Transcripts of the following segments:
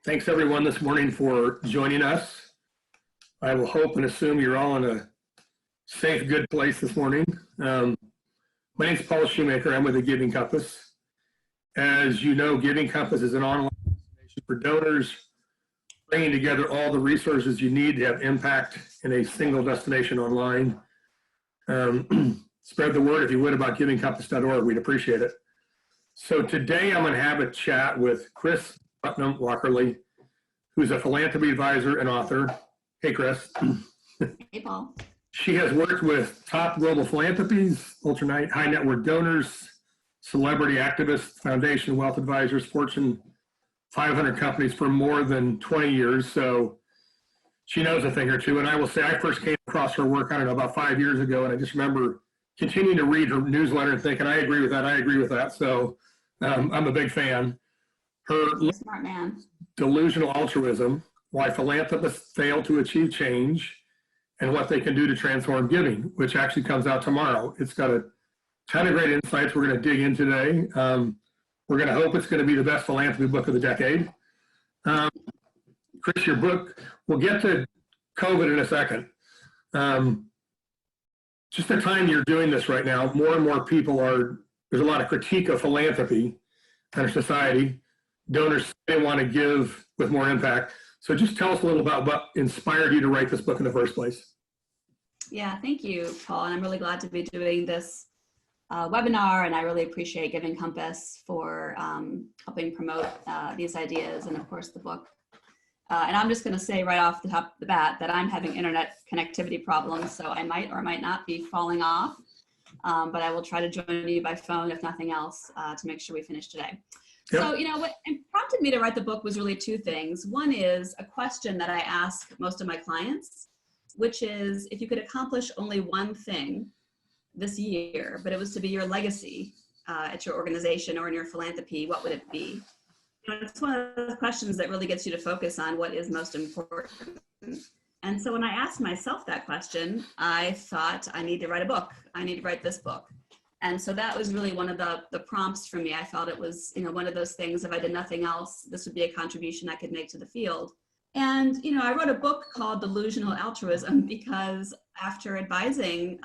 Thanks everyone this morning for joining us. I will hope and assume you're all in a safe, good place this morning. My name is Shoemaker. I'm with the Giving Compass. As you know, Giving Compass is an online destination for donors, bringing together all the resources you need to have impact in a single destination online. Spread the word, if you would, about givingcompass.org. We'd appreciate it. So today I'm going to have a chat with Kris Putnam-Walkerly, who's a philanthropy advisor and author. Hey, Kris. Hey, Paul. She has worked with top global philanthropies, ultra high net worth donors, celebrity activists, foundation wealth advisors, Fortune 500 companies for more than 20 years. So she knows a thing or two. And I will say, I first came across her work, I don't know, about 5 years ago. And I just remember continuing to read her newsletter and thinking, I agree with that. I agree with that. So I'm a big fan. Her smart man. Delusional Altruism, Why Philanthropists Fail to Achieve Change and What They Can Do to Transform Giving, which actually comes out tomorrow. It's got a ton of great insights we're going to dig in today. We're going to hope it's going to be the best philanthropy book of the decade. Kris, your book, we'll get to COVID in a second. Just the time you're doing this right now, more and more people there's a lot of critique of philanthropy in our society. Donors they want to give with more impact. So just tell us a little about what inspired you to write this book in the first place. Yeah, thank you, Paul. And I'm really glad to be doing this webinar, and I really appreciate Giving Compass for helping promote these ideas and, of course, the book. And I'm just going to say right off the top of the bat that I'm having internet connectivity problems, so I might or might not be falling off, but I will try to join you by phone, if nothing else, to make sure we finish today. Yep. So, what prompted me to write the book was really two things. One is a question that I ask most of my clients, which is, if you could accomplish only one thing this year, but it was to be your legacy at your organization or in your philanthropy, what would it be? It's one of those questions that really gets you to focus on what is most important. And so when I asked myself that question, I thought, I need to write a book. I need to write this book. And so that was really one of the prompts for me. I felt it was, one of those things, if I did nothing else, this would be a contribution I could make to the field. And, I wrote a book called Delusional Altruism because after advising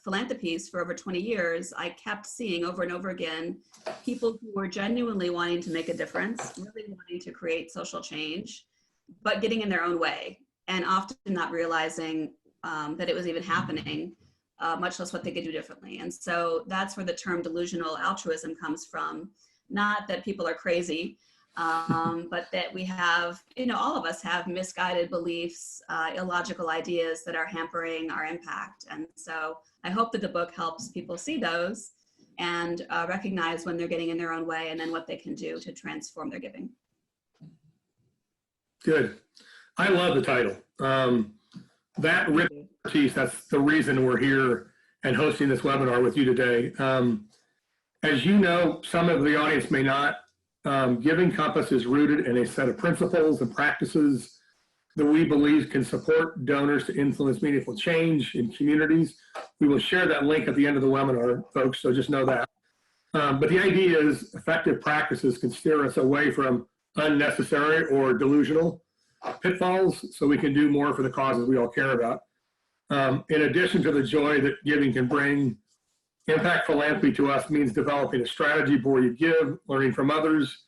philanthropies for over 20 years, I kept seeing over and over again people who were genuinely wanting to make a difference, really wanting to create social change, but getting in their own way and often not realizing that it was even happening. Much less what they could do differently. And so that's where the term delusional altruism comes from. Not that people are crazy, but that we have, all of us have misguided beliefs, illogical ideas that are hampering our impact. And so I hope that the book helps people see those and recognize when they're getting in their own way and then what they can do to transform their giving. Good. I love the title. That written expertise, that's the reason we're here and hosting this webinar with you today. As you know, some of the audience may not, Giving Compass is rooted in a set of principles and practices that we believe can support donors to influence meaningful change in communities. We will share that link at the end of the webinar, folks, so just know that. But the idea is effective practices can steer us away from unnecessary or delusional pitfalls so we can do more for the causes we all care about. In addition to the joy that giving can bring, impact philanthropy to us means developing a strategy before you give, learning from others,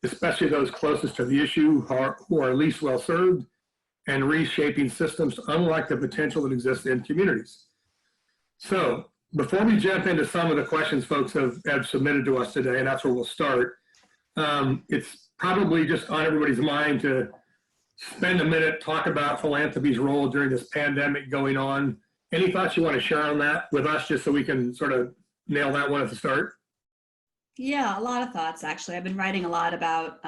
especially those closest to the issue who are least well served, and reshaping systems to unlock the potential that exists in communities. So before we jump into some of the questions folks have submitted to us today, and that's where we'll start, it's probably just on everybody's mind to spend a minute, talk about philanthropy's role during this pandemic going on. Any thoughts you want to share on that with us, just so we can sort of nail that one at the start? Yeah, a lot of thoughts, actually. I've been writing a lot about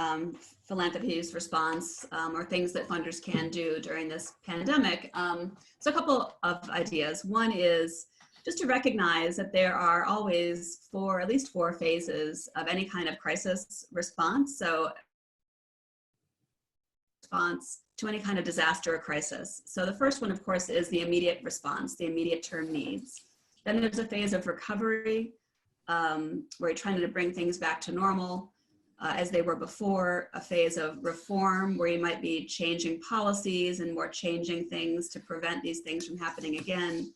philanthropy's response or things that funders can do during this pandemic. So a couple of ideas. One is just to recognize that there are always at least four phases of any kind of crisis response. So response to any kind of disaster or crisis. So the first one, of course, is the immediate response, the immediate term needs. Then there's a phase of recovery where you're trying to bring things back to normal. as they were before, a phase of reform where you might be changing policies and more changing things to prevent these things from happening again.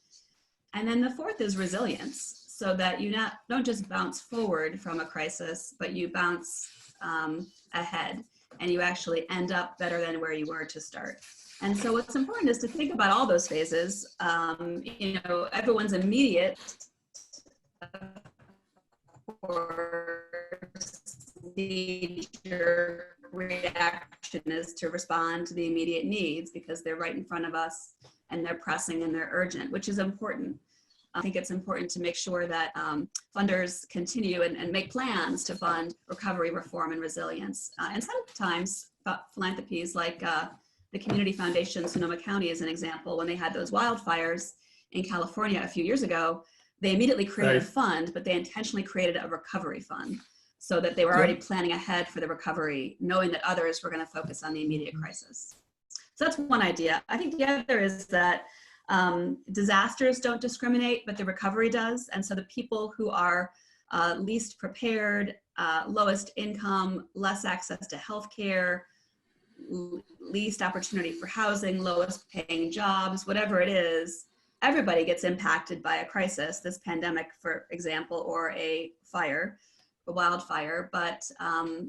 And then the fourth is resilience, so that you don't just bounce forward from a crisis, but you bounce ahead, and you actually end up better than where you were to start. And so what's important is to think about all those phases. Everyone's immediate major reaction is to respond to the immediate needs because they're right in front of us and they're pressing and they're urgent, which is important. I think it's important to make sure that funders continue and make plans to fund recovery, reform, and resilience. And sometimes philanthropies like the Community Foundation Sonoma County is an example. When they had those wildfires in California a few years ago, they immediately created a fund, but they intentionally created a recovery fund so that they were already planning ahead for the recovery, knowing that others were going to focus on the immediate crisis. So that's one idea. I think the other is that disasters don't discriminate, but the recovery does. And so the people who are least prepared, lowest income, less access to healthcare, least opportunity for housing, lowest paying jobs, whatever it is, everybody gets impacted by a crisis, this pandemic, for example, or a fire, a wildfire, but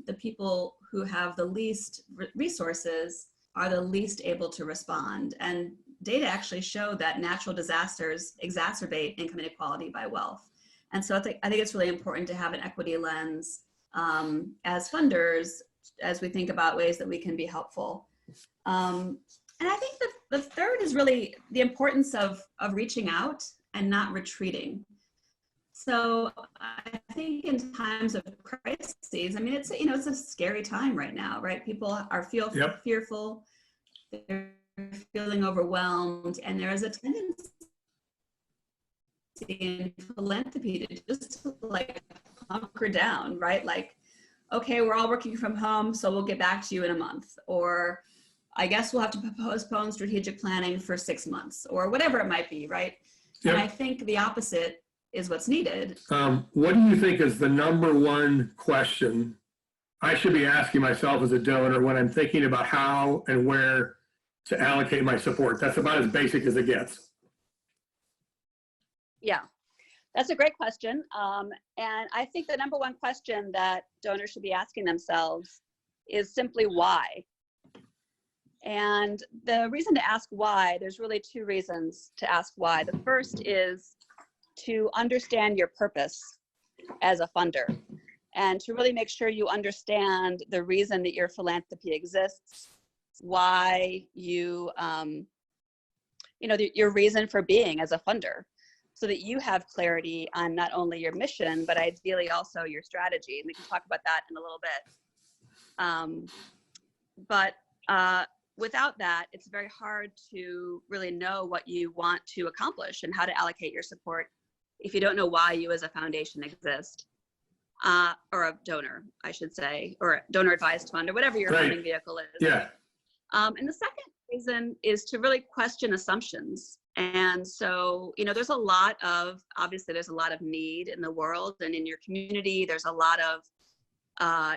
the people who have the least resources are the least able to respond. And data actually show that natural disasters exacerbate income inequality by wealth. And so I think it's really important to have an equity lens as funders as we think about ways that we can be helpful. And I think that the third is really the importance of reaching out and not retreating. So I think in times of crises, I mean, it's a scary time right now, right? People are fearful, they're feeling overwhelmed, and there is a tendency in philanthropy to just like hunker down, right? Like, okay, we're all working from home, so we'll get back to you in a month, or I guess we'll have to postpone strategic planning for 6 months, or whatever it might be, right? Yep. And I think the opposite is what's needed. What do you think is the number one question I should be asking myself as a donor when I'm thinking about how and where to allocate my support? That's about as basic as it gets. Yeah, that's a great question. And I think the number one question that donors should be asking themselves is simply why. And the reason to ask why, there's really two reasons to ask why. The first is to understand your purpose as a funder and to really make sure you understand the reason that your philanthropy exists, why you, your reason for being as a funder, so that you have clarity on not only your mission, but ideally also your strategy. And we can talk about that in a little bit. Without that, it's very hard to really know what you want to accomplish and how to allocate your support if you don't know why you as a foundation exist, or a donor, I should say, or a donor advised fund, or whatever your funding vehicle is. Yeah. And the second reason is to really question assumptions. And so, there's a lot of need in the world and in your community. There's a lot of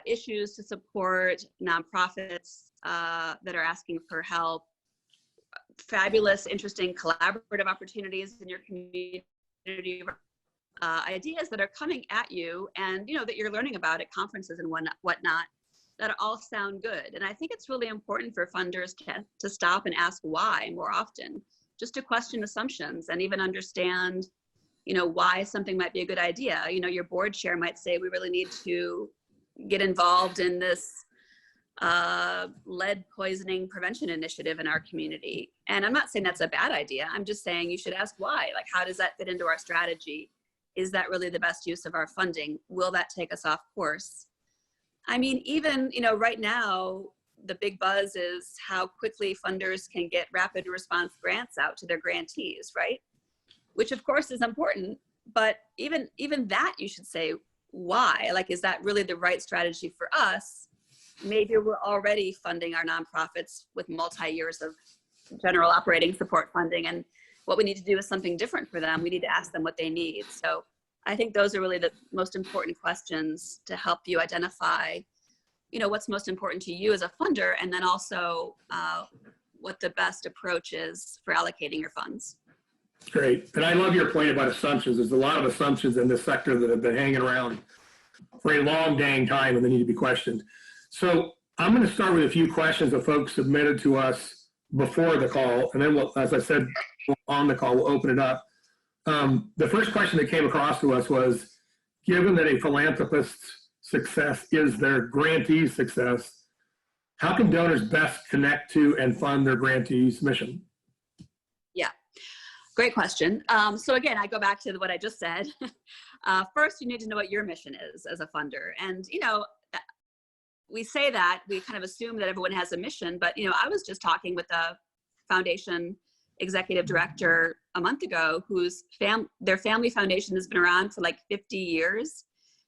issues to support nonprofits that are asking for help, fabulous, interesting collaborative opportunities in your community, ideas that are coming at you and, that you're learning about at conferences and whatnot, that all sound good. And I think it's really important for funders to stop and ask why more often, just to question assumptions and even understand, why something might be a good idea. Your board chair might say, we really need to get involved in this lead poisoning prevention initiative in our community. And I'm not saying that's a bad idea. I'm just saying you should ask why. Like, how does that fit into our strategy? Is that really the best use of our funding? Will that take us off course? I mean, even, right now, the big buzz is how quickly funders can get rapid response grants out to their grantees, right? Which of course is important, but even that you should say, why? Like, is that really the right strategy for us? Maybe we're already funding our nonprofits with multi-years of general operating support funding, and what we need to do is something different for them. We need to ask them what they need. So I think those are really the most important questions to help you identify what's most important to you as a funder, and then also what the best approach is for allocating your funds. Great. And I love your point about assumptions. There's a lot of assumptions in this sector that have been hanging around for a long dang time and they need to be questioned. So I'm going to start with a few questions that folks submitted to us before the call. And then, as I said, on the call, we'll open it up. The first question that came across to us was, given that a philanthropist's success is their grantee's success, how can donors best connect to and fund their grantee's mission? Yeah, great question. So again, I go back to what I just said. First, you need to know what your mission is as a funder. And, we say that, we kind of assume that everyone has a mission, but, I was just talking with a foundation executive director a month ago whose their family foundation has been around for like 50 years.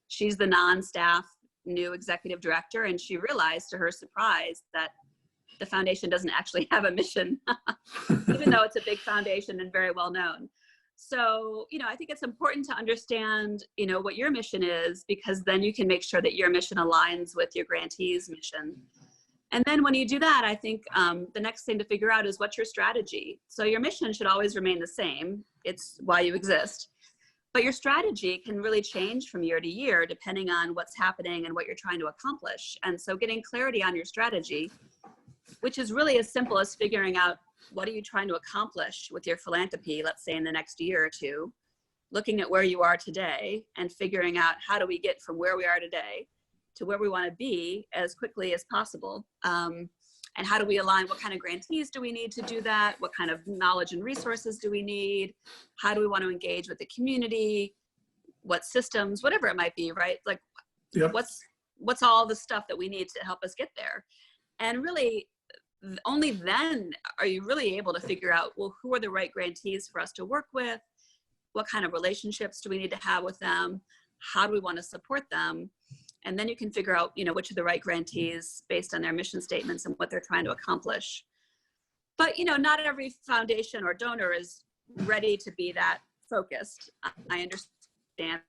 She's the non-staff new executive director, and she realized to her surprise that the foundation doesn't actually have a mission, even though it's a big foundation and very well known. So, I think it's important to understand, what your mission is, because then you can make sure that your mission aligns with your grantee's mission. And then when you do that, I think the next thing to figure out is what's your strategy. So your mission should always remain the same. It's why you exist. But your strategy can really change from year to year, depending on what's happening and what you're trying to accomplish. And so getting clarity on your strategy, which is really as simple as figuring out what are you trying to accomplish with your philanthropy, let's say in the next year or two, looking at where you are today and figuring out how do we get from where we are today to where we want to be as quickly as possible. And how do we align? What kind of grantees do we need to do that? What kind of knowledge and resources do we need? How do we want to engage with the community? What systems, whatever it might be, right? Like, Yep. what's all the stuff that we need to help us get there? And really, only then are you really able to figure out, well, who are the right grantees for us to work with? What kind of relationships do we need to have with them? How do we want to support them? And then you can figure out, which are the right grantees based on their mission statements and what they're trying to accomplish. But, not every foundation or donor is ready to be that focused. I understand.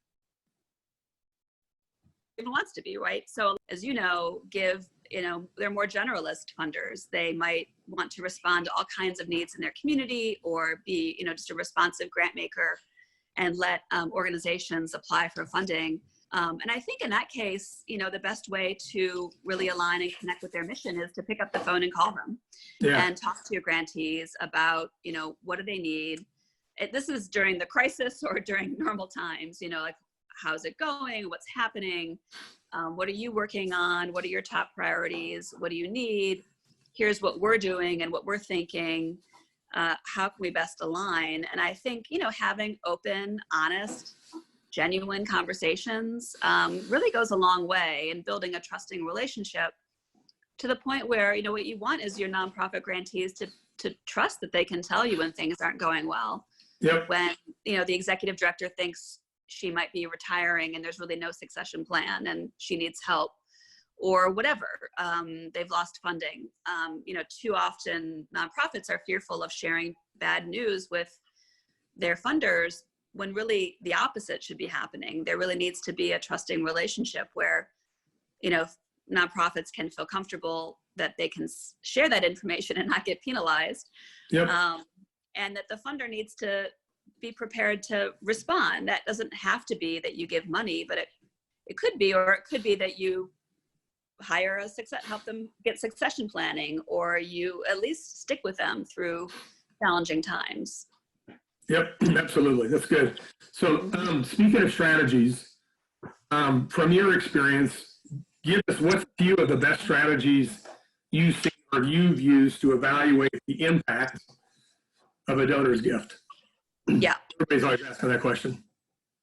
Everyone wants to be, right? So as they're more generalist funders. They might want to respond to all kinds of needs in their community, or be, just a responsive grant maker and let organizations apply for funding. And I think in that case, the best way to really align and connect with their mission is to pick up the phone and call them and talk to your grantees about, what do they need? This is during the crisis or during normal times, like, how's it going? What's happening? What are you working on? What are your top priorities? What do you need? Here's what we're doing and what we're thinking. How can we best align? And I think, having open, honest, genuine conversations really goes a long way in building a trusting relationship, to the point where, what you want is your nonprofit grantees to trust that they can tell you when things aren't going well. Yep. When, the executive director thinks she might be retiring and there's really no succession plan and she needs help, or whatever, they've lost funding. Too often nonprofits are fearful of sharing bad news with their funders, when really the opposite should be happening. There really needs to be a trusting relationship where, nonprofits can feel comfortable that they can share that information and not get penalized. Yep. And that the funder needs to be prepared to respond. That doesn't have to be that you give money, but it could be, or it could be that you hire help them get succession planning, or you at least stick with them through challenging times. Yep, absolutely. That's good. So speaking of strategies, from your experience, give us what's a few of the best strategies you see or you've used to evaluate the impact of a donor's gift? Yeah. Everybody's always asking that question.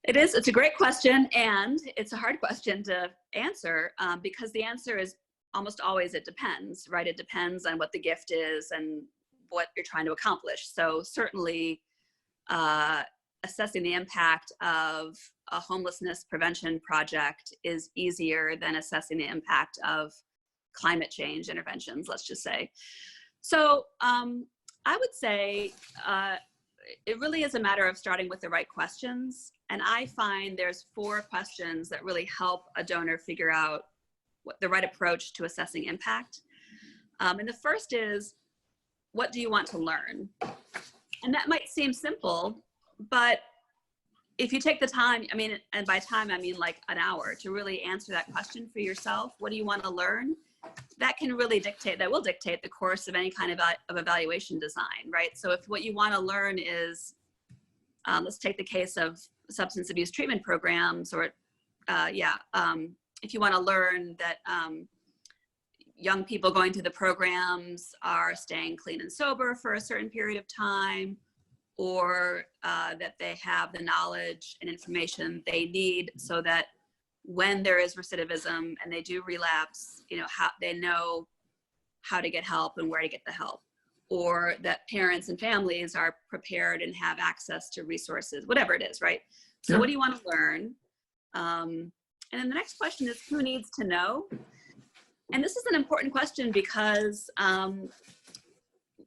It is. It's a great question, and it's a hard question to answer because the answer is almost always it depends, right? It depends on what the gift is and what you're trying to accomplish. So certainly assessing the impact of a homelessness prevention project is easier than assessing the impact of climate change interventions, let's just say. So I would say it really is a matter of starting with the right questions. And I find there's 4 questions that really help a donor figure out the right approach to assessing impact. And the first is, what do you want to learn? And that might seem simple, but if you take the time, I mean, and by time, I mean like an hour, to really answer that question for yourself, what do you want to learn? That can really dictate, that will dictate the course of any kind of evaluation design, right? So if what you want to learn is, let's take the case of substance abuse treatment programs, or if you want to learn that young people going through the programs are staying clean and sober for a certain period of time, or that they have the knowledge and information they need so that when there is recidivism and they do relapse, how they know how to get help and where to get the help, or that parents and families are prepared and have access to resources, whatever it is, right? So what do you want to learn? And then the next question is, who needs to know? And this is an important question because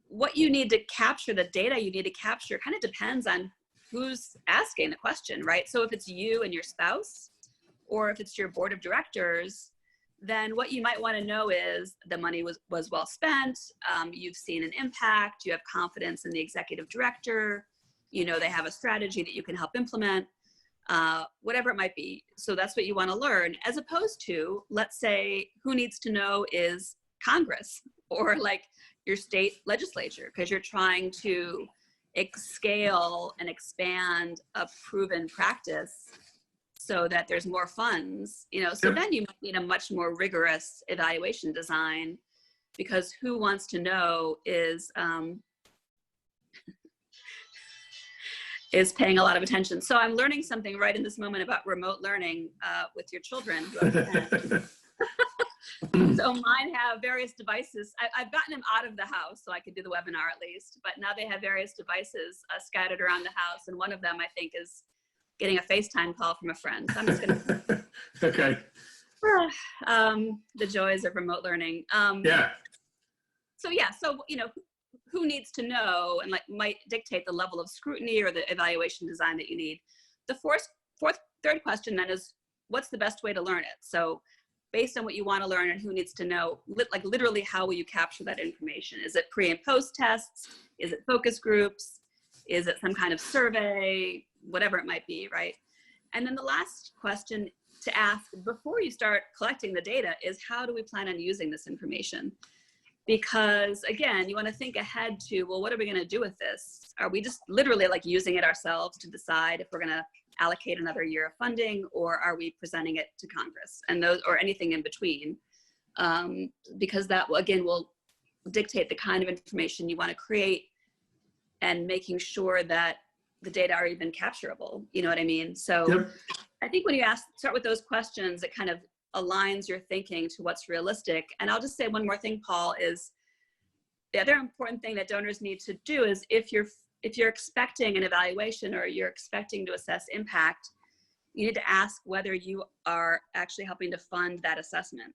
what you need to capture, the data you need to capture, kind of depends on who's asking the question, right? So if it's you and your spouse, or if it's your board of directors, then what you might want to know is the money was well spent, you've seen an impact, you have confidence in the executive director, they have a strategy that you can help implement, whatever it might be. So that's what you want to learn, as opposed to, let's say, who needs to know is Congress or like your state legislature, because you're trying to scale and expand a proven practice so that there's more funds, so then you might need a much more rigorous evaluation design, because who wants to know is paying a lot of attention. So I'm learning something right in this moment about remote learning with your children. So mine have various devices. I've gotten them out of the house so I could do the webinar at least, but now they have various devices scattered around the house. And one of them, I think, is getting a FaceTime call from a friend. So I'm just going to. Okay. The joys of remote learning. So who needs to know, and might dictate the level of scrutiny or the evaluation design that you need. The third question then is, what's the best way to learn it? So based on what you want to learn and who needs to know, literally, how will you capture that information? Is it pre and post tests? Is it focus groups? Is it some kind of survey? Whatever it might be, right? And then the last question to ask before you start collecting the data is, how do we plan on using this information? Because again, you want to think ahead to, well, what are we going to do with this? Are we just literally using it ourselves to decide if we're going to allocate another year of funding, or are we presenting it to Congress and those, or anything in between? Because that again will dictate the kind of information you want to create, and making sure that the data are even capturable. You know what I mean? So I think when you start with those questions, it kind of aligns your thinking to what's realistic. And I'll just say one more thing, Paul, is the other important thing that donors need to do is, if you're expecting an evaluation or you're expecting to assess impact, you need to ask whether you are actually helping to fund that assessment.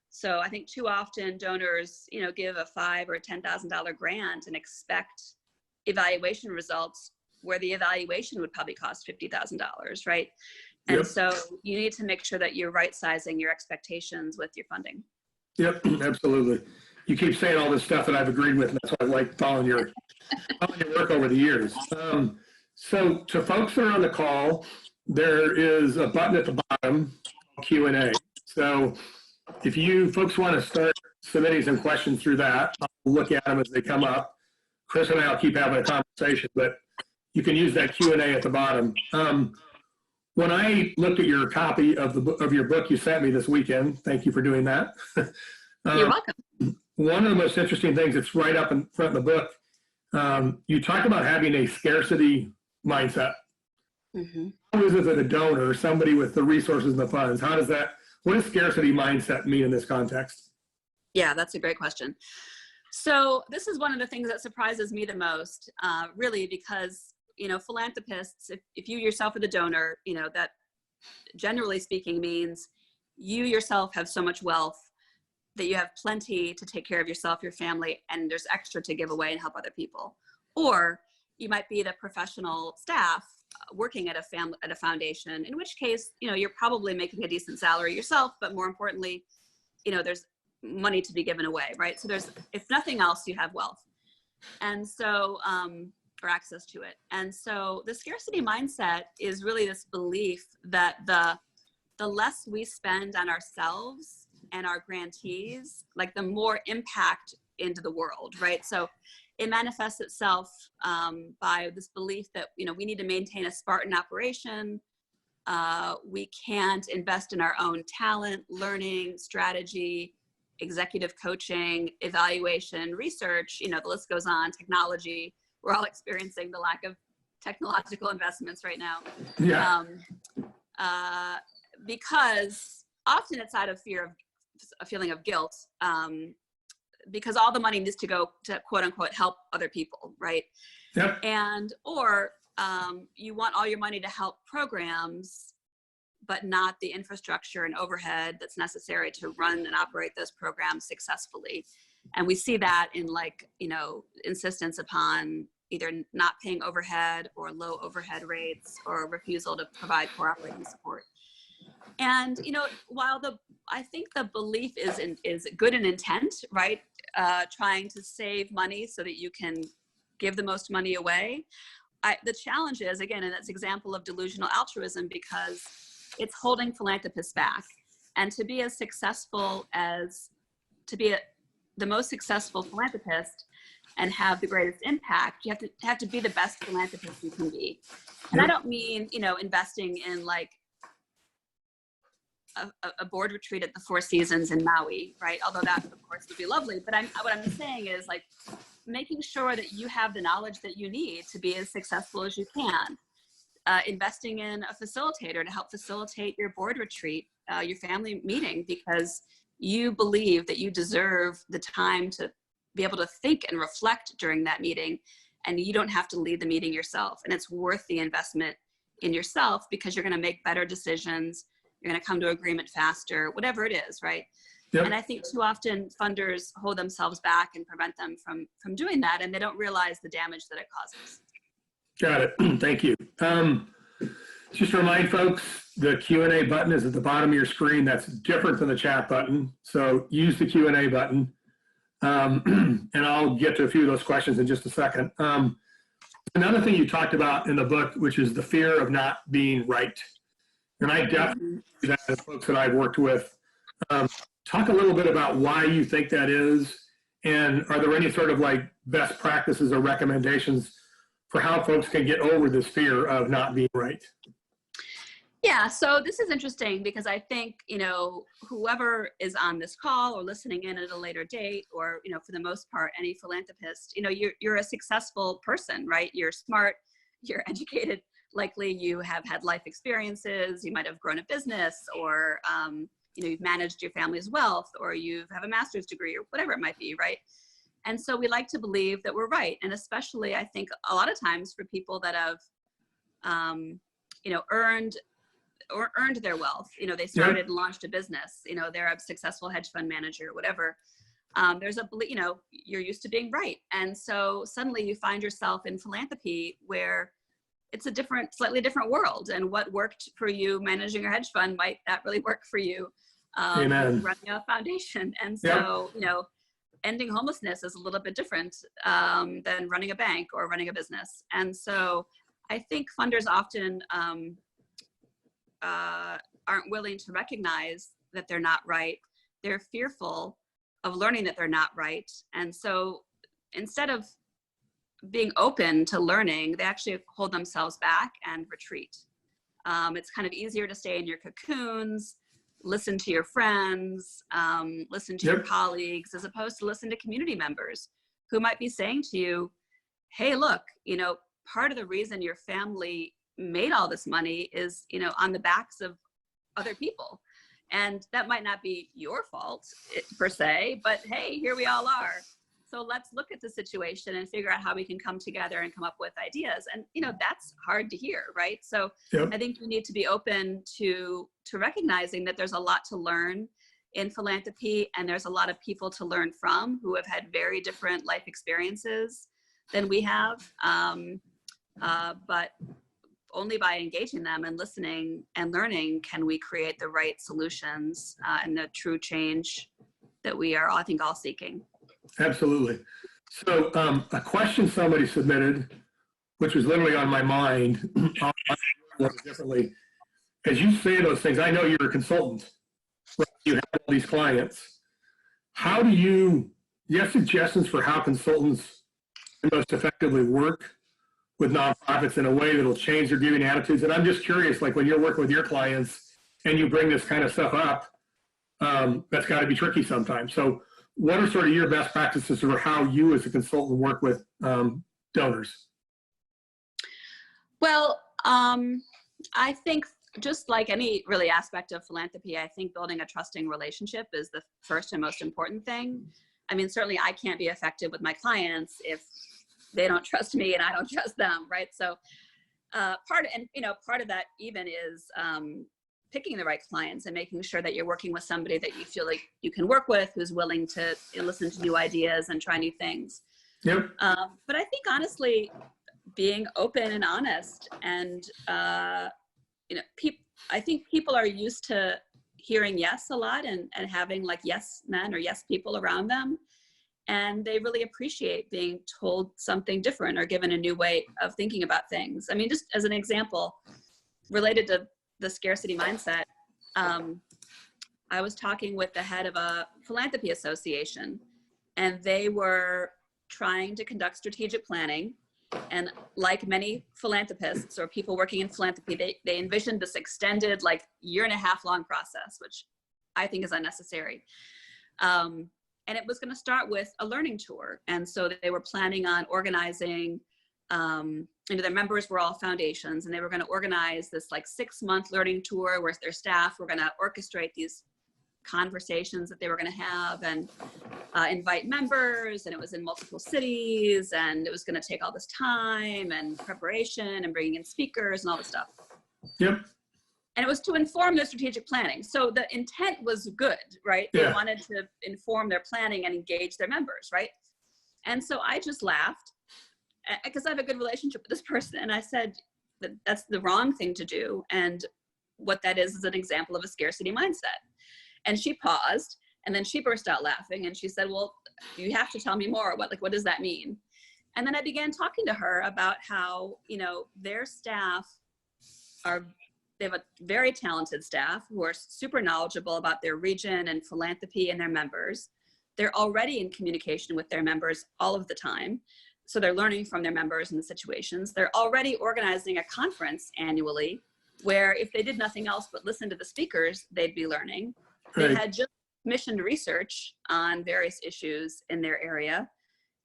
So I think too often donors, give a $5,000 or $10,000 grant and expect evaluation results where the evaluation would probably cost $50,000, right? And so you need to make sure that you're right-sizing your expectations with your funding. Yep, absolutely. You keep saying all this stuff that I've agreed with, and that's why I like following your work over the years. So to folks that are on the call, there is a button at the bottom, Q&A. So if you folks want to start submitting some questions through that, I'll look at them as they come up. Kris and I will keep having a conversation, but you can use that Q&A at the bottom. When I looked at your copy of your book you sent me this weekend, thank you for doing that. You're welcome. One of the most interesting things that's right up in front of the book, you talk about having a scarcity mindset. Mm-hmm. How is it that a donor, somebody with the resources and the funds, what does scarcity mindset mean in this context? Yeah, that's a great question. So this is one of the things that surprises me the most, really, because philanthropists, if you yourself are the donor, that generally speaking means you yourself have so much wealth that you have plenty to take care of yourself, your family, and there's extra to give away and help other people. Or you might be the professional staff working at a foundation, in which case, you're probably making a decent salary yourself, but more importantly, there's money to be given away, right? So there's, if nothing else, you have wealth. And so, or access to it. And so the scarcity mindset is really this belief that the less we spend on ourselves and our grantees, like the more impact into the world, right? So it manifests itself by this belief that, we need to maintain a Spartan operation. We can't invest in our own talent, learning, strategy, executive coaching, evaluation, research, the list goes on, technology. We're all experiencing the lack of technological investments right now. Yeah. Because often it's out of fear of a feeling of guilt, because all the money needs to go to quote unquote help other people, right? Yep. Or you want all your money to help programs, but not the infrastructure and overhead that's necessary to run and operate those programs successfully. And we see that in insistence upon either not paying overhead or low overhead rates or refusal to provide core operating support. And, while I think the belief is good in intent, right? Trying to save money so that you can give the most money away. The challenge is, again, and that's an example of delusional altruism, because it's holding philanthropists back. And to be the most successful philanthropist and have the greatest impact, you have to be the best philanthropist you can be. And I don't mean, investing in like a board retreat at the Four Seasons in Maui, right? Although that, of course, would be lovely. But what I'm saying is like making sure that you have the knowledge that you need to be as successful as you can. Investing in a facilitator to help facilitate your board retreat, your family meeting, because you believe that you deserve the time to be able to think and reflect during that meeting, and you don't have to lead the meeting yourself. And it's worth the investment in yourself because you're going to make better decisions. You're going to come to agreement faster, whatever it is, right? Yep. And I think too often funders hold themselves back and prevent them from doing that, and they don't realize the damage that it causes. Got it. Thank you. Just to remind folks, the Q&A button is at the bottom of your screen. That's different than the chat button. So use the Q&A button. And I'll get to a few of those questions in just a second. Another thing you talked about in the book, which is the fear of not being right. And I definitely see that as folks that I've worked with. Talk a little bit about why you think that is. And are there any sort of like best practices or recommendations for how folks can get over this fear of not being right? Yeah, so this is interesting because I think, whoever is on this call or listening in at a later date, or, for the most part, any philanthropist, you're a successful person, right? You're smart, you're educated, likely you have had life experiences, you might have grown a business, or, you've managed your family's wealth, or you have a master's degree, or whatever it might be, right? And so we like to believe that we're right. And especially, I think, a lot of times for people that have, earned their wealth, they started and launched a business, they're a successful hedge fund manager or whatever. There's a, you're used to being right. And so suddenly you find yourself in philanthropy where it's a slightly different world. And what worked for you managing your hedge fund might not really work for you running a foundation. And so, ending homelessness is a little bit different than running a bank or running a business. And so I think funders often aren't willing to recognize that they're not right. They're fearful of learning that they're not right. And so instead of being open to learning, they actually hold themselves back and retreat. It's kind of easier to stay in your cocoons, listen to your friends, listen to your colleagues, as opposed to listen to community members who might be saying to you, hey, look, part of the reason your family made all this money is, on the backs of other people. And that might not be your fault per se, but hey, here we all are. So let's look at the situation and figure out how we can come together and come up with ideas. And, that's hard to hear, right? So I think you need to be open to recognizing that there's a lot to learn in philanthropy, and there's a lot of people to learn from who have had very different life experiences than we have. But only by engaging them and listening and learning can we create the right solutions and the true change that we are, I think, all seeking. Absolutely. So a question somebody submitted, which was literally on my mind, I'll word it differently. As you say those things, I know you're a consultant. Right? You have all these clients. How do you have suggestions for how consultants can most effectively work with nonprofits in a way that'll change their giving attitudes? And I'm just curious, like when you're working with your clients and you bring this kind of stuff up, that's got to be tricky sometimes. So what are sort of your best practices for how you as a consultant work with donors? Well, I think just like any really aspect of philanthropy, I think building a trusting relationship is the first and most important thing. I mean, certainly I can't be effective with my clients if they don't trust me and I don't trust them, right? So part of that even is picking the right clients and making sure that you're working with somebody that you feel like you can work with, who's willing to listen to new ideas and try new things. Yep. But I think honestly, being open and honest and, I think people are used to hearing yes a lot and having like yes men or yes people around them. And they really appreciate being told something different or given a new way of thinking about things. I mean, just as an example, related to the scarcity mindset, I was talking with the head of a philanthropy association, and they were trying to conduct strategic planning. And like many philanthropists or people working in philanthropy, they envisioned this extended, like 1.5 year long process, which I think is unnecessary. And it was going to start with a learning tour. And so they were planning on organizing, their members were all foundations, and they were going to organize this like 6-month learning tour where their staff were going to orchestrate these conversations that they were going to have and invite members, and it was in multiple cities, and it was going to take all this time and preparation and bringing in speakers and all this stuff. Yep. And it was to inform their strategic planning. So the intent was good, right? Yeah. They wanted to inform their planning and engage their members, right? And so I just laughed because I have a good relationship with this person. And I said that that's the wrong thing to do. And what that is an example of a scarcity mindset. And she paused, and then she burst out laughing, and she said, well, you have to tell me more. What does that mean? And then I began talking to her about how, their staff they have a very talented staff who are super knowledgeable about their region and philanthropy and their members. They're already in communication with their members all of the time. So they're learning from their members and the situations. They're already organizing a conference annually where if they did nothing else but listen to the speakers, they'd be learning. They had just commissioned research on various issues in their area,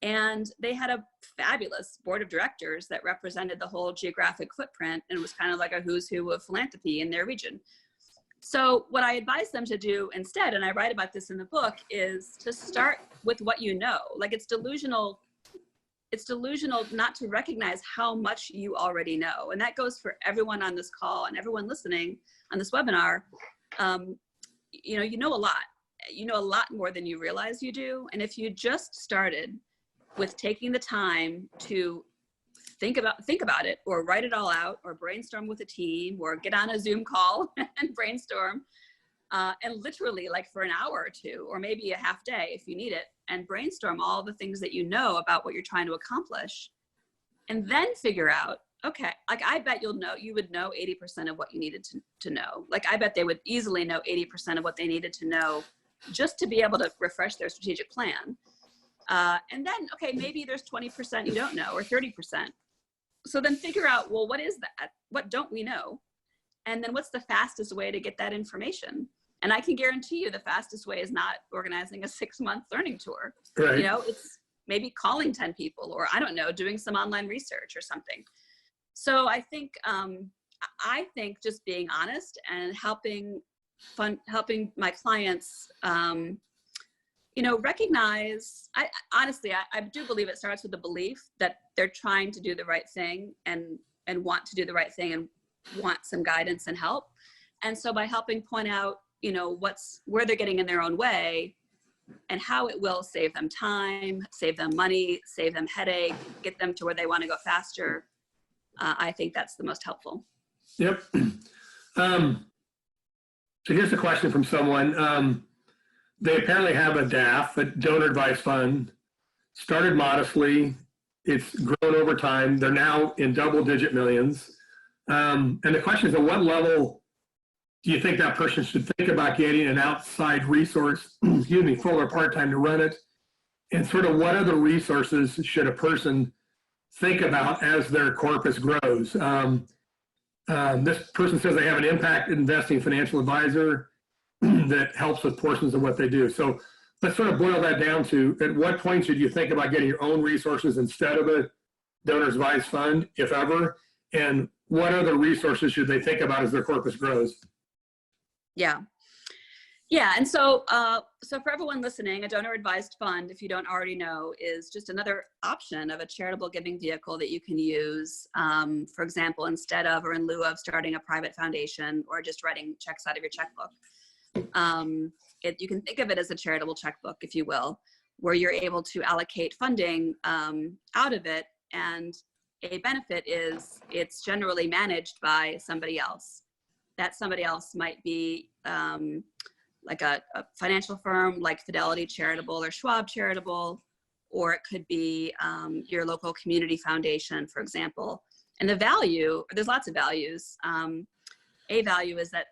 and they had a fabulous board of directors that represented the whole geographic footprint, and it was kind of like a who's who of philanthropy in their region. So what I advise them to do instead, and I write about this in the book, is to start with what you know. Like it's delusional not to recognize how much you already know. And that goes for everyone on this call and everyone listening on this webinar. You know a lot. You know a lot more than you realize you do. And if you just started with taking the time to think about it, or write it all out, or brainstorm with a team, or get on a Zoom call and brainstorm, and literally like for an hour or two, or maybe a half day if you need it, and brainstorm all the things that you know about what you're trying to accomplish, and then figure out, okay, like I bet you would know 80% of what you needed to know. Like I bet they would easily know 80% of what they needed to know just to be able to refresh their strategic plan. And then, okay, maybe there's 20% you don't know, or 30%. So then figure out, well, what is that? What don't we know? And then what's the fastest way to get that information? And I can guarantee you the fastest way is not organizing a 6-month learning tour. Right. It's maybe calling 10 people, or I don't know, doing some online research or something. So I think just being honest and helping my clients, recognize, I do believe it starts with the belief that they're trying to do the right thing and want to do the right thing and want some guidance and help. And so by helping point out, where they're getting in their own way and how it will save them time, save them money, save them headache, get them to where they want to go faster. I think that's the most helpful. Yep. So here's a question from someone. They apparently have a DAF, a donor advised fund, started modestly. It's grown over time. They're now in double-digit millions. And the question is, at what level do you think that person should think about getting an outside resource, excuse me, full or part-time to run it? And sort of what other resources should a person think about as their corpus grows? This person says they have an impact investing financial advisor that helps with portions of what they do. So let's sort of boil that down to, at what point should you think about getting your own resources instead of a donor's advised fund, if ever? And what other resources should they think about as their corpus grows? Yeah. Yeah. And so, so for everyone listening, a donor advised fund, if you don't already know, is just another option of a charitable giving vehicle that you can use, for example, instead of or in lieu of starting a private foundation or just writing checks out of your checkbook. You can think of it as a charitable checkbook, if you will, where you're able to allocate funding out of it. And a benefit is it's generally managed by somebody else. That somebody else might be like a financial firm like Fidelity Charitable or Schwab Charitable, or it could be your local community foundation, for example. And the value, there's lots of values. A value is that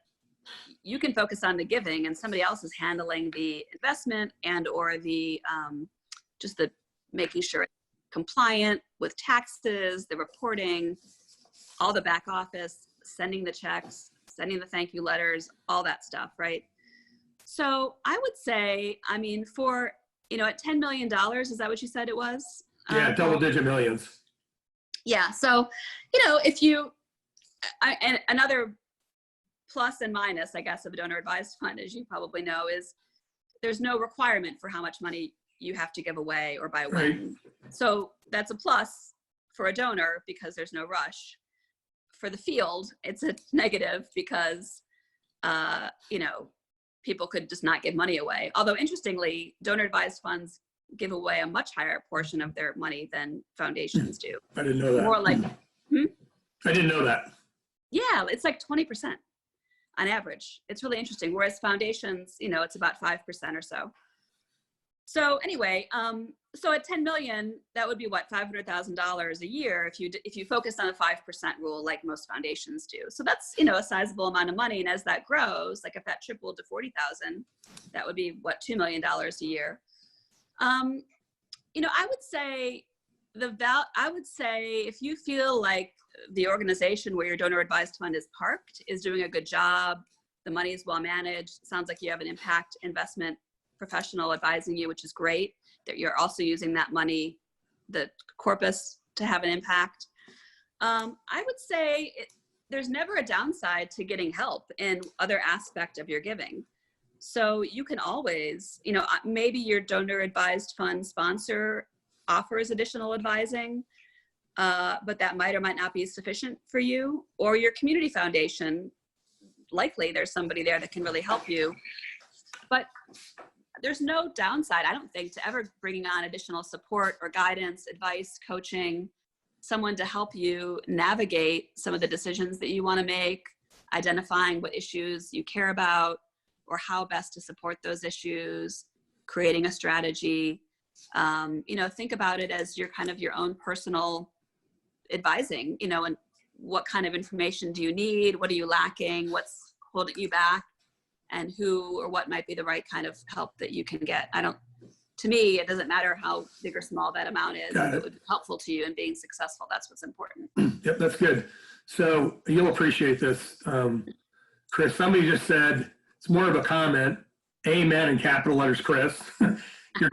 you can focus on the giving and somebody else is handling the investment and or the just the making sure it's compliant with taxes, the reporting, all the back office, sending the checks, sending the thank you letters, all that stuff, right? So I would say, I mean, for, you know, at $10 million, is that what you said it was? Yeah, double-digit millions. Yeah, so, you know, if you, and another plus and minus, I guess, of a donor advised fund, as you probably know, is there's no requirement for how much money you have to give away or by when. Right. So that's a plus for a donor because there's no rush. For the field, it's a negative because, you know, people could just not give money away. Although interestingly, donor advised funds give away a much higher portion of their money than foundations do. I didn't know that. More like, I didn't know that. Yeah, it's like 20% on average. It's really interesting. Whereas foundations, you know, it's about 5% or so. So anyway, so at 10 million, that would be what, $500,000 a year if you focus on the 5% rule like most foundations do. So that's, you know, a sizable amount of money. And as that grows, like if that tripled to 40,000, that would be what, $2 million a year. You know, I would say if you feel like the organization where your donor advised fund is parked is doing a good job, the money is well managed, sounds like you have an impact investment professional advising you, which is great, that you're also using that money, the corpus, to have an impact. I would say there's never a downside to getting help in other aspect of your giving. So you can always, you know, maybe your donor advised fund sponsor offers additional advising, but that might or might not be sufficient for you, or your community foundation, likely there's somebody there that can really help you. But there's no downside, I don't think, to ever bringing on additional support or guidance, advice, coaching, someone to help you navigate some of the decisions that you want to make, identifying what issues you care about or how best to support those issues, creating a strategy. You know, think about it as your kind of your own personal advising, you know, and what kind of information do you need? What are you lacking? What's holding you back? And who or what might be the right kind of help that you can get. To me, it doesn't matter how big or small that amount is. If it would be helpful to you in being successful, that's what's important. Yep, that's good. So you'll appreciate this. Kris, somebody just said, it's more of a comment, amen in capital letters, Kris. You're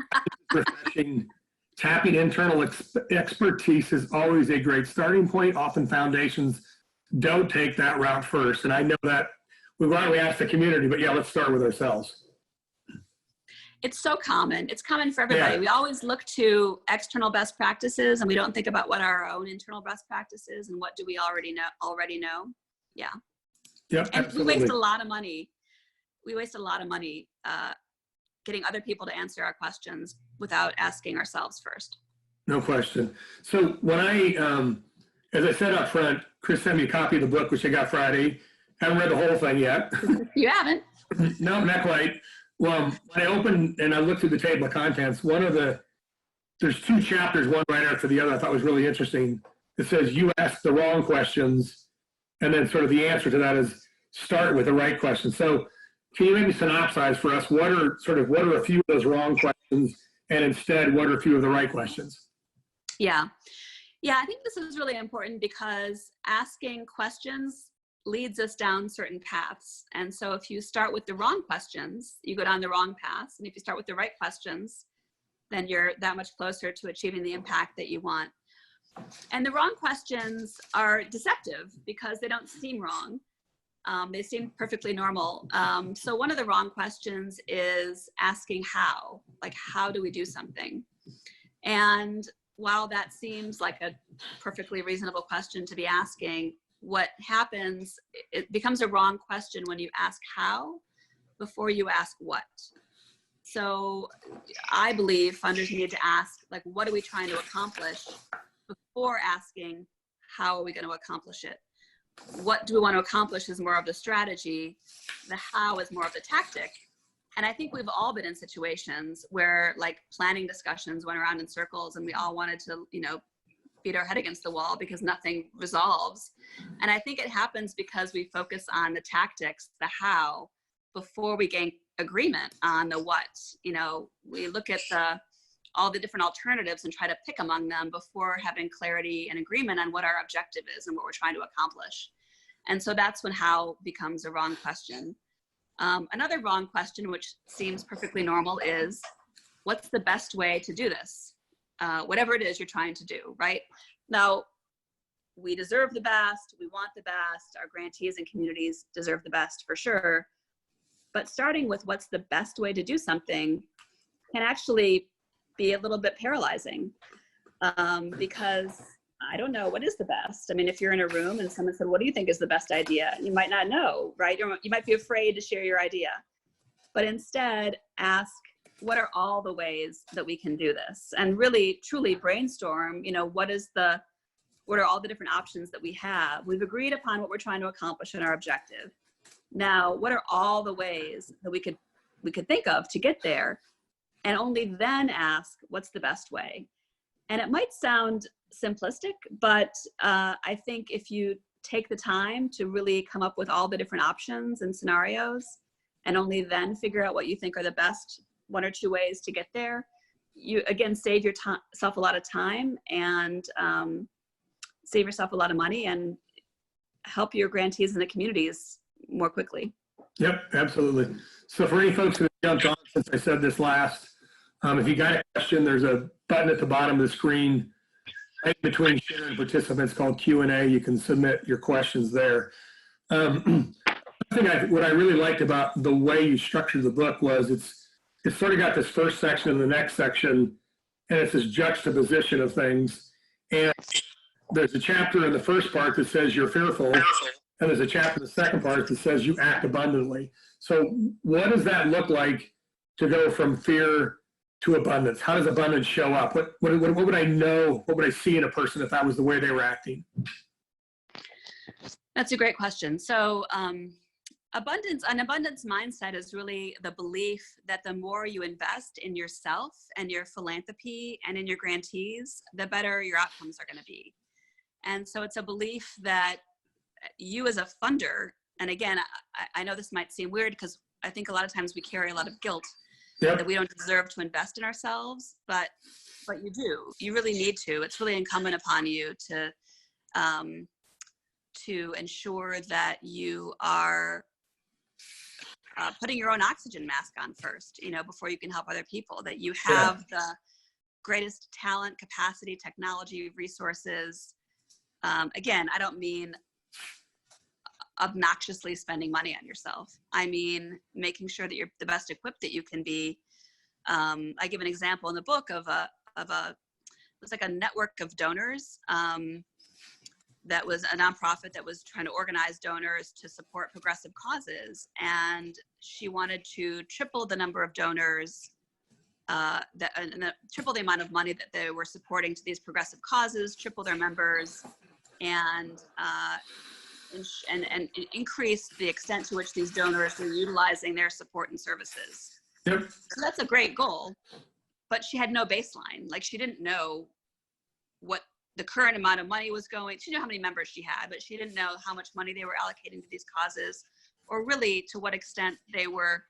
refreshing. Tapping internal expertise is always a great starting point. Often foundations don't take that route first. And I know that we've already asked the community, but yeah, let's start with ourselves. It's so common. It's common for everybody. Yeah. We always look to external best practices and we don't think about what our own internal best practices and what do we already know. Yeah. Yep, and absolutely. We waste a lot of money. Getting other people to answer our questions without asking ourselves first. No question. So when as I said up front, Kris sent me a copy of the book, which I got Friday. Haven't read the whole thing yet. You haven't? No, not quite. Well, when I opened and I looked through the table of contents, there's two chapters, one right after the other, I thought was really interesting. It says you ask the wrong questions, and then sort of the answer to that is start with the right question. So can you maybe synopsize for us, what are a few of those wrong questions, and instead, what are a few of the right questions? Yeah. Yeah, I think this is really important because asking questions leads us down certain paths. And so if you start with the wrong questions, you go down the wrong paths. And if you start with the right questions, then you're that much closer to achieving the impact that you want. And the wrong questions are deceptive because they don't seem wrong. They seem perfectly normal. So one of the wrong questions is asking how, like, how do we do something? And while that seems like a perfectly reasonable question to be asking, what happens, it becomes a wrong question when you ask how before you ask what. So I believe funders need to ask, like, what are we trying to accomplish before asking, how are we going to accomplish it? What do we want to accomplish is more of the strategy. The how is more of the tactic. And I think we've all been in situations where, like, planning discussions went around in circles and we all wanted to, beat our head against the wall because nothing resolves. And I think it happens because we focus on the tactics, the how, before we gain agreement on the what. We look at all the different alternatives and try to pick among them before having clarity and agreement on what our objective is and what we're trying to accomplish. And so that's when how becomes a wrong question. Another wrong question, which seems perfectly normal, is what's the best way to do this? Whatever it is you're trying to do, right? Now, we deserve the best, we want the best, our grantees and communities deserve the best for sure. But starting with what's the best way to do something can actually be a little bit paralyzing because I don't know what is the best. I mean, if you're in a room and someone said, what do you think is the best idea? You might not know, right? You might be afraid to share your idea, but instead ask, what are all the ways that we can do this? And really, truly brainstorm, what are all the different options that we have? We've agreed upon what we're trying to accomplish in our objective. Now, what are all the ways that we could think of to get there? And only then ask, what's the best way? And it might sound simplistic, but I think if you take the time to really come up with all the different options and scenarios, and only then figure out what you think are the best one or two ways to get there, you again save yourself a lot of time and save yourself a lot of money and help your grantees and the communities more quickly. Yep, absolutely. So for any folks who have jumped on since I said this last, if you got a question, there's a button at the bottom of the screen right between share and participants called Q&A. You can submit your questions there. What I really liked about the way you structured the book was it's sort of got this first section and the next section, and it's this juxtaposition of things. And there's a chapter in the first part that says you're fearful, and there's a chapter in the second part that says you act abundantly. So what does that look like to go from fear to abundance? How does abundance show up? What would I know? What would I see in a person if that was the way they were acting? That's a great question. So an abundance mindset is really the belief that the more you invest in yourself and your philanthropy and in your grantees, the better your outcomes are going to be. And so it's a belief that you as a funder, and again, I know this might seem weird because I think a lot of times we carry a lot of guilt that we don't deserve to invest in ourselves, but you do. You really need to. It's really incumbent upon you to ensure that you are putting your own oxygen mask on first, before you can help other people, that you have the greatest talent, capacity, technology, resources. Again, I don't mean obnoxiously spending money on yourself. I mean, making sure that you're the best equipped that you can be. I give an example in the book of it's like a network of donors that was a nonprofit that was trying to organize donors to support progressive causes. And she wanted to triple the number of donors, triple the amount of money that they were supporting to these progressive causes, triple their members. and increase the extent to which these donors are utilizing their support and services. Yep. So that's a great goal, but she had no baseline. Like, she didn't know what the current amount of money was going. She knew how many members she had, but she didn't know how much money they were allocating to these causes, or really to what extent they were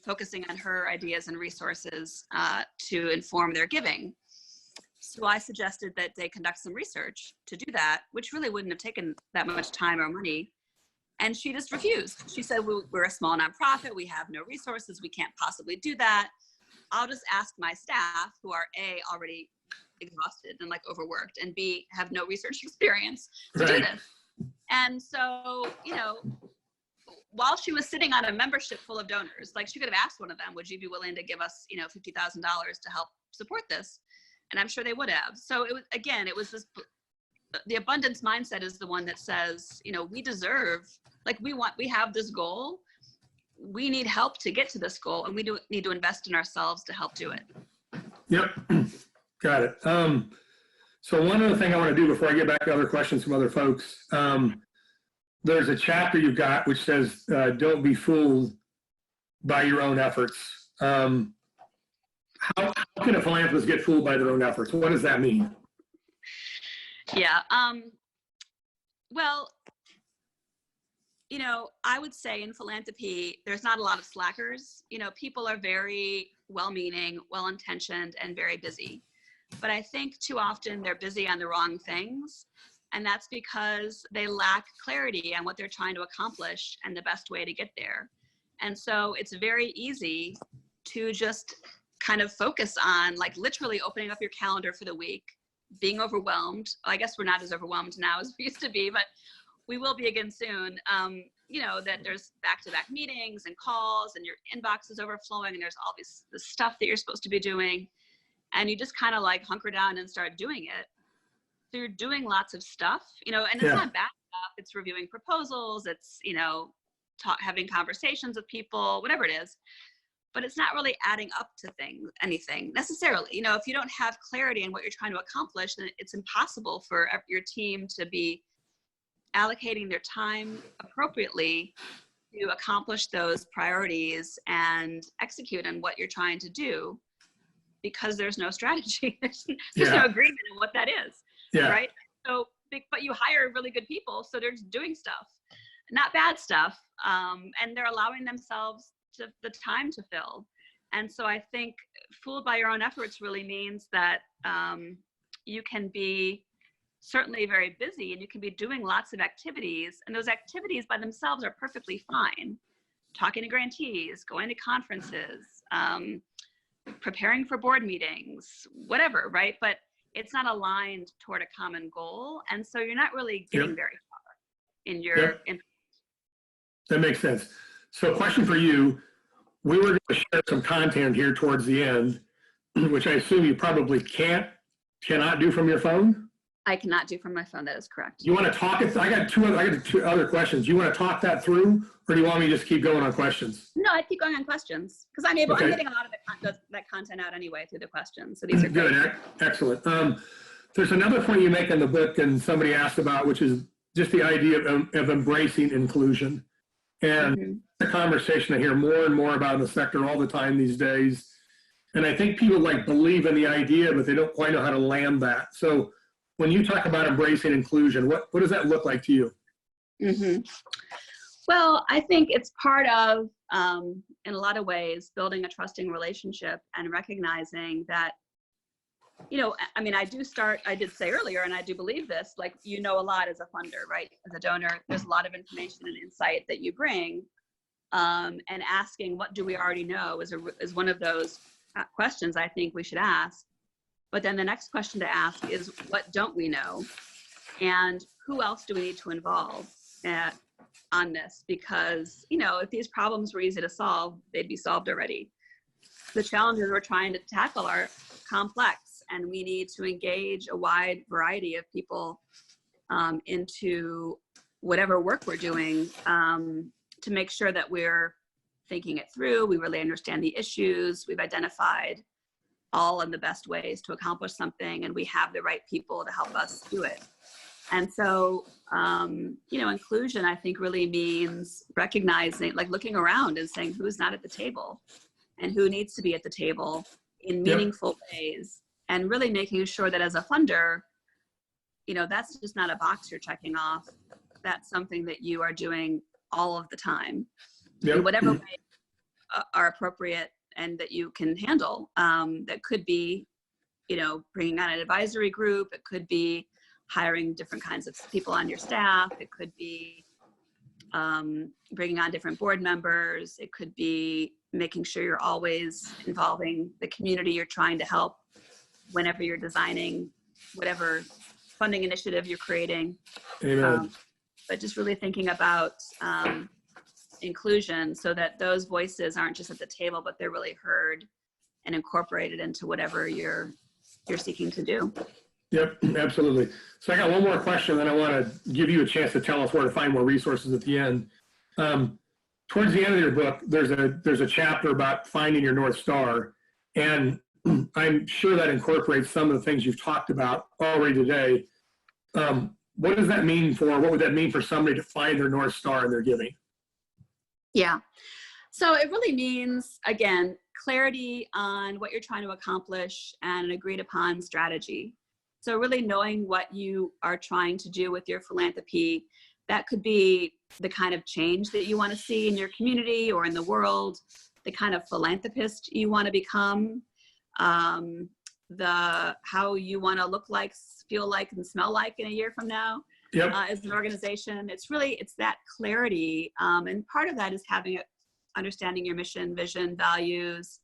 focusing on her ideas and resources to inform their giving. So I suggested that they conduct some research to do that, which really wouldn't have taken that much time or money. And she just refused. She said, we're a small nonprofit. We have no resources. We can't possibly do that. I'll just ask my staff, who are A, already exhausted and like overworked, and B, have no research experience to do this. And so, you know, while she was sitting on a membership full of donors, like, she could have asked one of them, would you be willing to give us, you know, $50,000 to help support this? And I'm sure they would have. So it was, again, it was this, the abundance mindset is the one that says, you know, we deserve, like, we have this goal. We need help to get to this goal, and we need to invest in ourselves to help do it. Yep. Got it. So one other thing I want to do before I get back to other questions from other folks, there's a chapter you've got which says, don't be fooled by your own efforts. How can a philanthropist get fooled by their own efforts? What does that mean? Yeah. Well, you know, I would say in philanthropy, there's not a lot of slackers. You know, people are very well-meaning, well-intentioned, and very busy. But I think too often they're busy on the wrong things. And that's because they lack clarity on what they're trying to accomplish and the best way to get there. And so it's very easy to just kind of focus on, like, literally opening up your calendar for the week, being overwhelmed. I guess we're not as overwhelmed now as we used to be, but we will be again soon. You know, that there's back-to-back meetings and calls, and your inbox is overflowing, and there's all this stuff that you're supposed to be doing. And you just kind of like hunker down and start doing it. So you're doing lots of stuff, you know, and it's not bad stuff. It's reviewing proposals. It's, you know, having conversations with people, whatever it is. But it's not really adding up to anything necessarily. You know, if you don't have clarity in what you're trying to accomplish, then it's impossible for your team to be allocating their time appropriatly to accomplish those priorities and execute on what you're trying to do, because there's no strategy. There's no agreement on what that is, right? So, but you hire really good people, so they're just doing stuff, not bad stuff, and they're allowing themselves the time to fill. And so I think fooled by your own efforts really means that you can be certainly very busy, and you can be doing lots of activities, and those activities by themselves are perfectly fine. Talking to grantees, going to conferences, preparing for board meetings, whatever, right? But it's not aligned toward a common goal. And so you're not really getting very far in your That makes sense. So question for you, we were going to share some content here towards the end, which I assume you probably cannot do from your phone? I cannot do from my phone, that is correct. You want to talk it? I got two other questions. You want to talk that through, or do you want me to just keep going on questions? No, I'd keep going on questions, because I'm getting a lot of that content out anyway through the questions. So these are good. Great. Excellent. There's another point you make in the book, and somebody asked about, which is just the idea of embracing inclusion. And the conversation I hear more and more about in the sector all the time these days. And I think people like believe in the idea, but they don't quite know how to land that. So when you talk about embracing inclusion, what does that look like to you? Well, I think it's part of, in a lot of ways, building a trusting relationship and recognizing that, you know, I mean, I did say earlier, and I do believe this, like, you know a lot as a funder, right? As a donor, there's a lot of information and insight that you bring, and asking what do we already know is one of those questions I think we should ask. But then the next question to ask is, what don't we know? And who else do we need to involve on this? Because, you know, if these problems were easy to solve, they'd be solved already. The challenges we're trying to tackle are complex, and we need to engage a wide variety of people into whatever work we're doing to make sure that we're thinking it through, we really understand the issues, we've identified all of the best ways to accomplish something, and we have the right people to help us do it. And so, inclusion, I think, really means recognizing, like looking around and saying who's not at the table and who needs to be at the table in meaningful ways, and really making sure that as a funder, that's just not a box you're checking off. That's something that you are doing all of the time in whatever way are appropriate and that you can handle. That could be, bringing on an advisory group. It could be hiring different kinds of people on your staff. It could be bringing on different board members. It could be making sure you're always involving the community you're trying to help whenever you're designing whatever funding initiative you're creating. Amen. But just really thinking about inclusion so that those voices aren't just at the table, but they're really heard and incorporated into whatever you're seeking to do. Yep, absolutely. So I got one more question, then I want to give you a chance to tell us where to find more resources at the end. Towards the end of your book, there's a chapter about finding your North Star, and I'm sure that incorporates some of the things you've talked about already today. What does that mean what would that mean for somebody to find their North Star in their giving? Yeah. So it really means, again, clarity on what you're trying to accomplish and an agreed upon strategy. So really knowing what you are trying to do with your philanthropy. That could be the kind of change that you want to see in your community or in the world, the kind of philanthropist you want to become, how you want to look like, feel like, and smell like in a year from now. As an organization. It's that clarity. And part of that is understanding your mission, vision, values.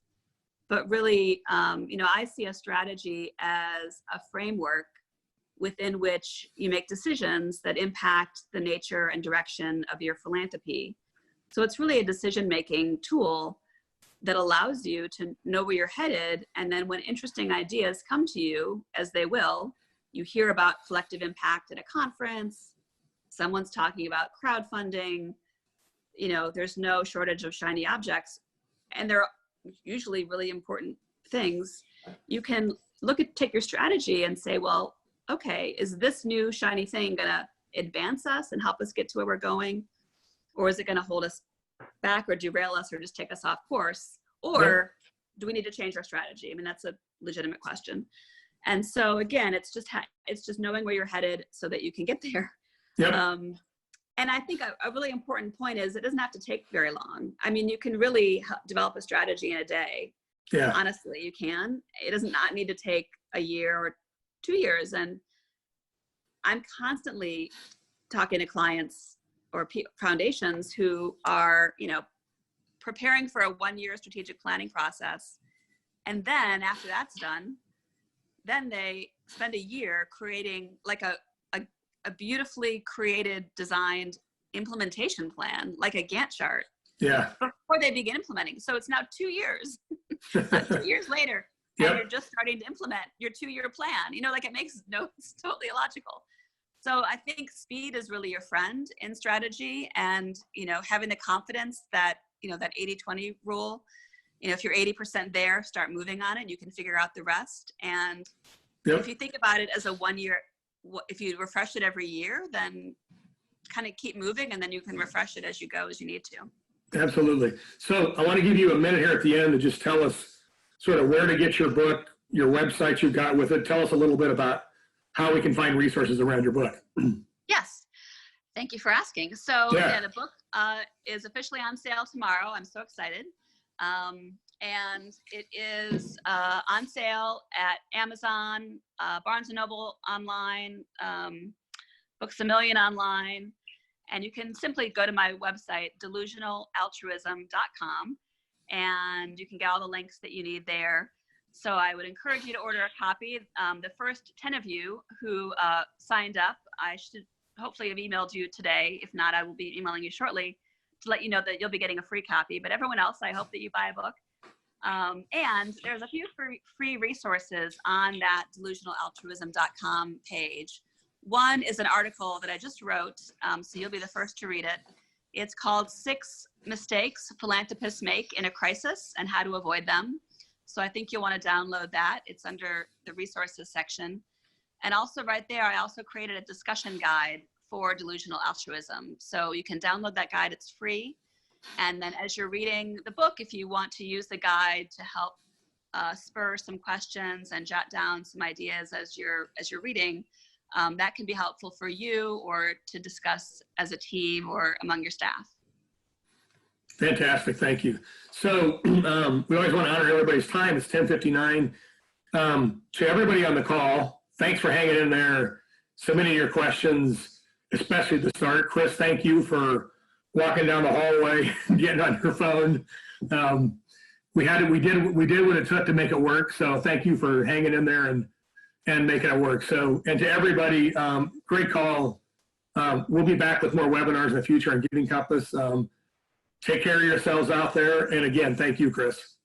But really, I see a strategy as a framework within which you make decisions that impact the nature and direction of your philanthropy. So it's really a decision-making tool that allows you to know where you're headed. And then when interesting ideas come to you, as they will, you hear about collective impact at a conference, someone's talking about crowdfunding, there's no shortage of shiny objects, and they're usually really important things. You can take your strategy and say, well, okay, is this new shiny thing going to advance us and help us get to where we're going? Or is it going to hold us back or derail us or just take us off course? Or do we need to change our strategy? I mean, that's a legitimate question. And so again, it's just knowing where you're headed so that you can get there. And I think a really important point is it doesn't have to take very long. I mean, you can really develop a strategy in a day. Honestly, you can. It does not need to take a year or 2 years. And I'm constantly talking to clients or foundations who are, preparing for a 1-year strategic planning process. And then after that's done, then they spend a year creating like a beautifully created, designed implementation plan, like a Gantt chart, before they begin implementing. So it's now 2 years, 2 years later, and you're just starting to implement your 2-year plan. It's totally illogical. So I think speed is really your friend in strategy, and, having the confidence that, that 80-20 rule, if you're 80% there, start moving on it, you can figure out the rest. And if you think about it as a 1 year, if you refresh it every year, then kind of keep moving, and then you can refresh it as you go, as you need to. Absolutely. So I want to give you a minute here at the end to just tell us sort of where to get your book, your website you've got with it. Tell us a little bit about how we can find resources around your book. Yes. Thank you for asking. So the book is officially on sale tomorrow. I'm so excited. And it is on sale at Amazon, Barnes & Noble online, Books A Million online, and you can simply go to my website, delusionalaltruism.com, and you can get all the links that you need there. So I would encourage you to order a copy. The first 10 of you who signed up, I should hopefully have emailed you today. If not, I will be emailing you shortly to let you know that you'll be getting a free copy. But everyone else, I hope that you buy a book. And there's a few free resources on that delusionalaltruism.com page. One is an article that I just wrote, so you'll be the first to read it. It's called 6 Mistakes Philanthropists Make in a Crisis and How to Avoid Them. So I think you'll want to download that. It's under the resources section. And also right there, I also created a discussion guide for delusional altruism. So you can download that guide, it's free. And then as you're reading the book, if you want to use the guide to help spur some questions and jot down some ideas as you're reading, that can be helpful for you or to discuss as a team or among your staff. Fantastic, thank you. So we always want to honor everybody's time. It's 10:59. To everybody on the call, thanks for hanging in there, submitting your questions, especially at the start. Kris, thank you for walking down the hallway, getting on your phone. We did what it took to make it work. So thank you for hanging in there and making it work. So, and to everybody, great call. We'll be back with more webinars in the future on Giving Compass. Take care of yourselves out there. And again, thank you, Kris.